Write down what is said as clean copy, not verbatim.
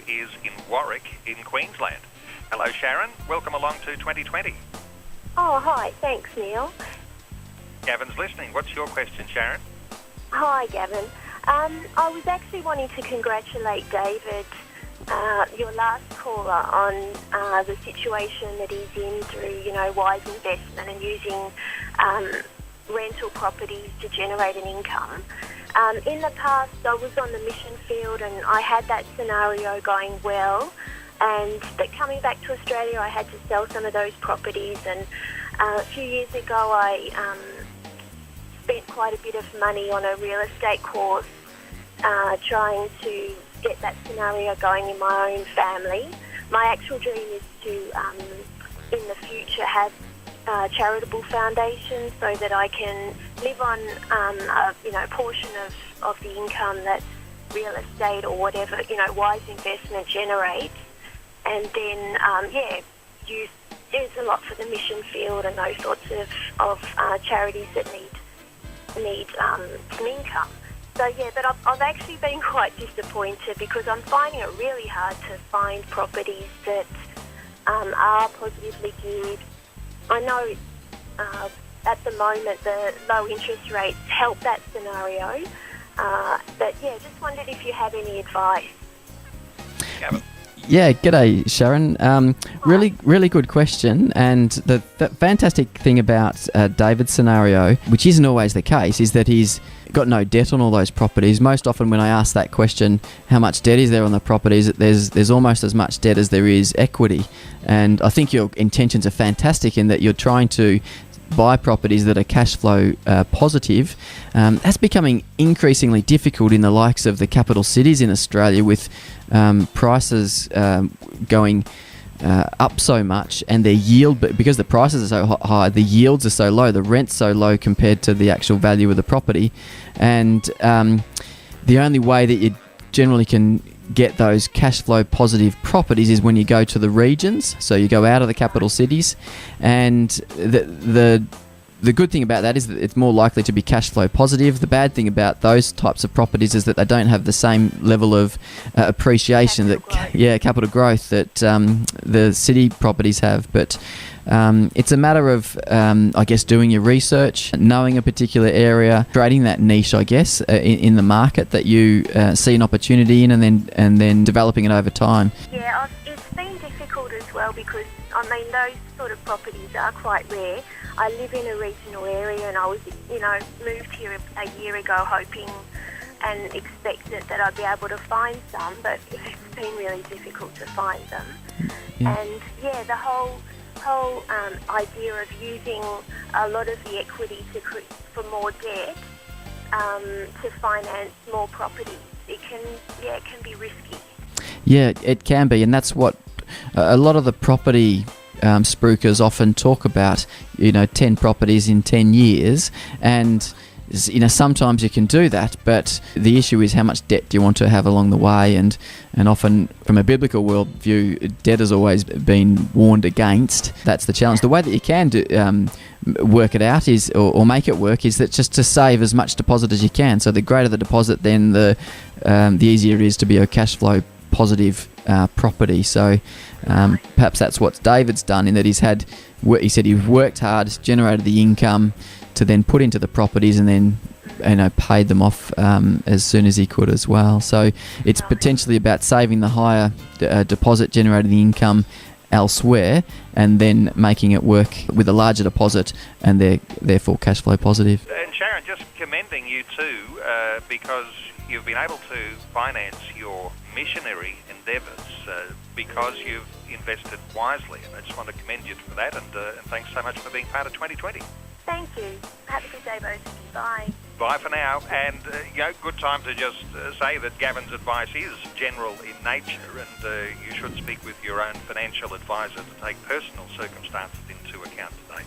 is in Warwick in Queensland. Hello Sharon, welcome along to 2020. Oh, hi. Thanks, Neil. Gavin's listening. What's your question, Sharon? Hi, Gavin. I was actually wanting to congratulate David, your last caller, on the situation that he's in through, wise investment and using rental properties to generate an income. In the past, I was on the mission field and I had that scenario going well. But coming back to Australia, I had to sell some of those properties. And a few years ago, I spent quite a bit of money on a real estate course trying to get that scenario going in my own family. My actual dream is to, in the future, have charitable foundations so that I can live on a portion of the income that real estate or whatever, wise investment generates. And then, use a lot for the mission field and those sorts of charities that need some income. So, but I've actually been quite disappointed because I'm finding it really hard to find properties that are positively geared. I know at the moment the low interest rates help that scenario, but just wondered if you had any advice. Gavin. Yeah, g'day Sharon. Really good question. And the fantastic thing about David's scenario, which isn't always the case, is that he's got no debt on all those properties. Most often when I ask that question, how much debt is there on the properties, there's almost as much debt as there is equity. And I think your intentions are fantastic in that you're trying to buy properties that are cash flow positive. That's becoming increasingly difficult in the likes of the capital cities in Australia, with prices going up so much, and their yield, but because the prices are so high, the yields are so low, the rent's so low compared to the actual value of the property. And the only way that you generally can get those cash flow positive properties is when you go to the regions, so you go out of the capital cities. And the good thing about that is that it's more likely to be cash flow positive. The bad thing about those types of properties is that they don't have the same level of appreciation, capital growth that the city properties have. But it's a matter of, doing your research, knowing a particular area, creating that niche, in the market that you see an opportunity in, and then developing it over time. Yeah, it's been difficult as well because, those sort of properties are quite rare. I live in a regional area and I was, moved here a year ago hoping and expected that I'd be able to find some, but it's been really difficult to find them. Yeah. And the whole idea of using a lot of the equity for more debt to finance more properties, it can be risky. Yeah, it can be, and that's what a lot of the property spruikers often talk about, 10 properties in 10 years, and sometimes you can do that, but the issue is how much debt do you want to have along the way, and often from a biblical worldview, debt has always been warned against. That's the challenge. The way that you can work it out is, or make it work, is that just to save as much deposit as you can. So the greater the deposit, then the easier it is to be a cash flow positive property. So perhaps that's what David's done, in that he said he's worked hard, generated the income to then put into the properties, and then paid them off as soon as he could as well. So it's potentially about saving the higher deposit, generating the income elsewhere, and then making it work with a larger deposit, and therefore cash flow positive. And Sharon, just commending you too, because you've been able to finance your missionary endeavours because you've invested wisely, and I just want to commend you for that, and thanks so much for being part of 2020. Thank you. Have a good day, both. Bye. Bye for now, and good time to just say that Gavin's advice is general in nature, and you should speak with your own financial advisor to take personal circumstances into account today.